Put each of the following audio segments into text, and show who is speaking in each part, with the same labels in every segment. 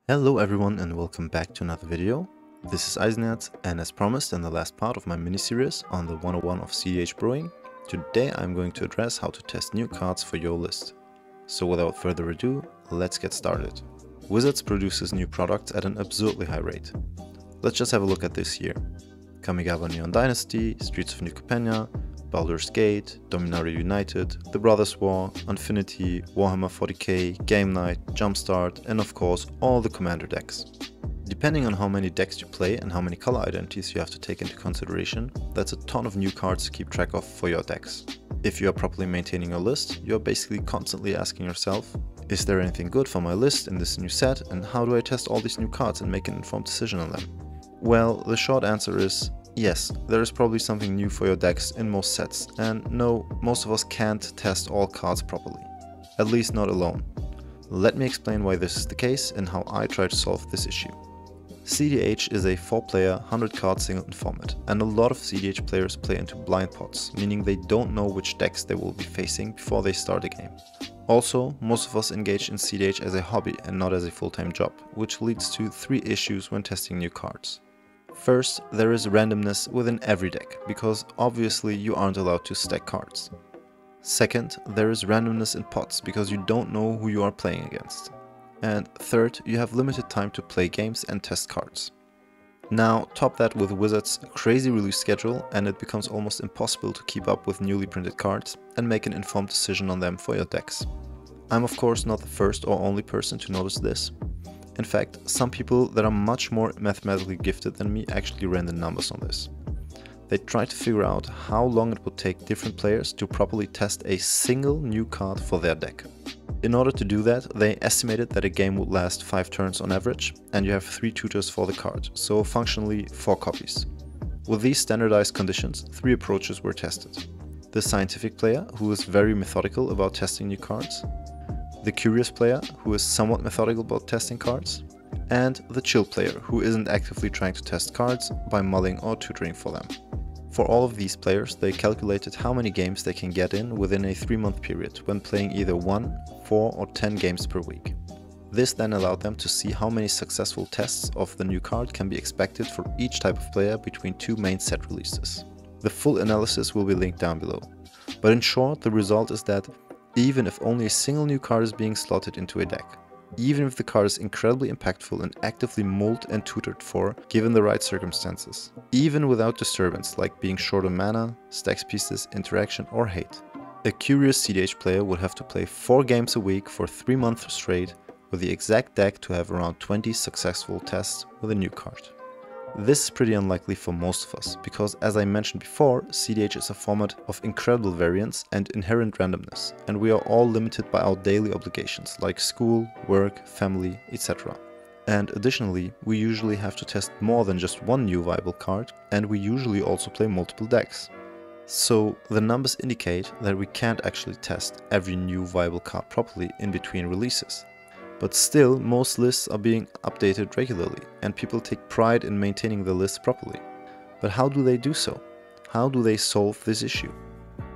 Speaker 1: Hello everyone and welcome back to another video. This is Eisenherz, and as promised in the last part of my mini-series on the 101 of cEDH Brewing, today I'm going to address how to test new cards for your list. So without further ado, let's get started. Wizards produces new products at an absurdly high rate. Let's just have a look at this here. Kamigawa Neon Dynasty, Streets of New Capenna, Baldur's Gate, Dominaria United, The Brothers War, Infinity, Warhammer 40k, Game Night, Jumpstart, and of course all the Commander decks. Depending on how many decks you play and how many color identities you have to take into consideration, that's a ton of new cards to keep track of for your decks. If you are properly maintaining your list, you are basically constantly asking yourself, is there anything good for my list in this new set, and how do I test all these new cards and make an informed decision on them? Well, the short answer is yes, there is probably something new for your decks in most sets, and no, most of us can't test all cards properly. At least not alone. Let me explain why this is the case and how I try to solve this issue. cEDH is a 4-player, 100-card singleton format, and a lot of cEDH players play into blind pots, meaning they don't know which decks they will be facing before they start a game. Also, most of us engage in cEDH as a hobby and not as a full-time job, which leads to 3 issues when testing new cards. First, there is randomness within every deck, because obviously you aren't allowed to stack cards. Second, there is randomness in pots, because you don't know who you are playing against. And third, you have limited time to play games and test cards. Now, top that with Wizards' crazy release schedule, and it becomes almost impossible to keep up with newly printed cards and make an informed decision on them for your decks. I'm of course not the first or only person to notice this. In fact, some people that are much more mathematically gifted than me actually ran the numbers on this. They tried to figure out how long it would take different players to properly test a single new card for their deck. In order to do that, they estimated that a game would last 5 turns on average, and you have 3 tutors for the card, so functionally 4 copies. With these standardized conditions, 3 approaches were tested. The scientific player, who is very methodical about testing new cards, the curious player, who is somewhat methodical about testing cards, and the chill player, who isn't actively trying to test cards by mulling or tutoring for them. For all of these players, they calculated how many games they can get in within a 3-month period when playing either 1, 4 or 10 games per week. This then allowed them to see how many successful tests of the new card can be expected for each type of player between 2 main set releases. The full analysis will be linked down below. But in short, the result is that even if only a single new card is being slotted into a deck, even if the card is incredibly impactful and actively mulled and tutored for given the right circumstances, even without disturbance like being short on mana, stacks pieces, interaction or hate, a curious cEDH player would have to play 4 games a week for 3 months straight with the exact deck to have around 20 successful tests with a new card. This is pretty unlikely for most of us, because as I mentioned before, cEDH is a format of incredible variance and inherent randomness, and we are all limited by our daily obligations like school, work, family, etc. And additionally, we usually have to test more than just one new viable card, and we usually also play multiple decks. So the numbers indicate that we can't actually test every new viable card properly in between releases. But still, most lists are being updated regularly, and people take pride in maintaining the lists properly. But how do they do so? How do they solve this issue?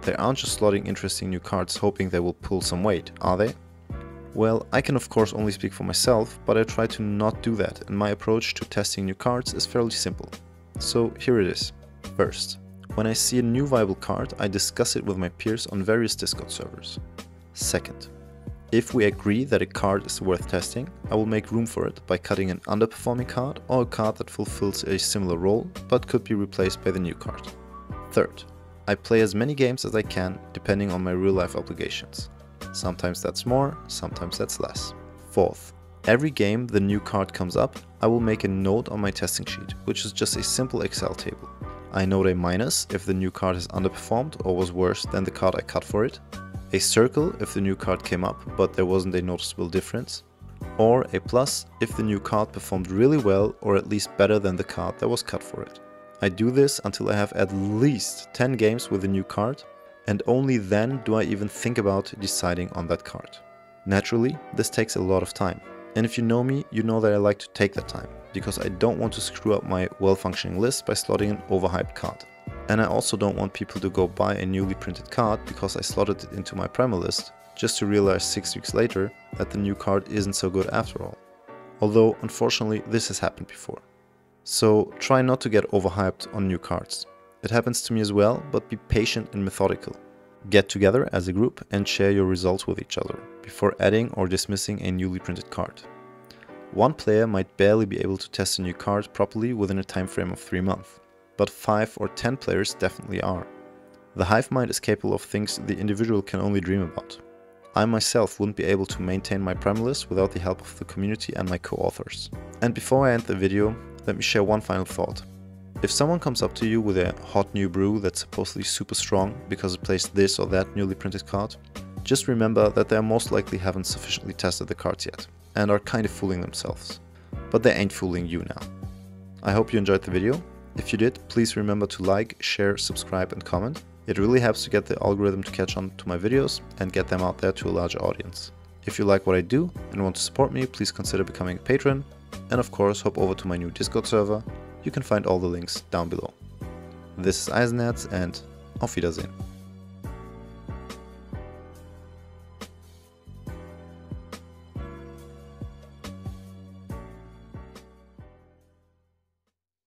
Speaker 1: They aren't just slotting interesting new cards hoping they will pull some weight, are they? Well, I can of course only speak for myself, but I try to not do that, and my approach to testing new cards is fairly simple. So here it is. First, when I see a new viable card, I discuss it with my peers on various Discord servers. Second, if we agree that a card is worth testing, I will make room for it by cutting an underperforming card or a card that fulfills a similar role but could be replaced by the new card. Third, I play as many games as I can depending on my real life obligations. Sometimes that's more, sometimes that's less. Fourth, every game the new card comes up, I will make a note on my testing sheet, which is just a simple Excel table. I note a minus if the new card has underperformed or was worse than the card I cut for it, a circle if the new card came up but there wasn't a noticeable difference, or a plus if the new card performed really well or at least better than the card that was cut for it. I do this until I have at least 10 games with a new card, and only then do I even think about deciding on that card. Naturally, this takes a lot of time, and if you know me, you know that I like to take that time, because I don't want to screw up my well-functioning list by slotting an overhyped card. And I also don't want people to go buy a newly printed card because I slotted it into my primal list, just to realize 6 weeks later that the new card isn't so good after all. although unfortunately this has happened before. So try not to get overhyped on new cards. It happens to me as well, but be patient and methodical. Get together as a group and share your results with each other before adding or dismissing a newly printed card. One player might barely be able to test a new card properly within a time frame of 3 months, but 5 or 10 players definitely are. The hive mind is capable of things the individual can only dream about. I myself wouldn't be able to maintain my Primal list without the help of the community and my co-authors. And before I end the video, let me share one final thought. If someone comes up to you with a hot new brew that's supposedly super strong because it plays this or that newly printed card, just remember that they most likely haven't sufficiently tested the cards yet and are kind of fooling themselves. But they ain't fooling you now. I hope you enjoyed the video. If you did, please remember to like, share, subscribe and comment. It really helps to get the algorithm to catch on to my videos and get them out there to a larger audience. If you like what I do and want to support me, please consider becoming a patron. And of course, hop over to my new Discord server. You can find all the links down below. This is Eisenherz and auf Wiedersehen.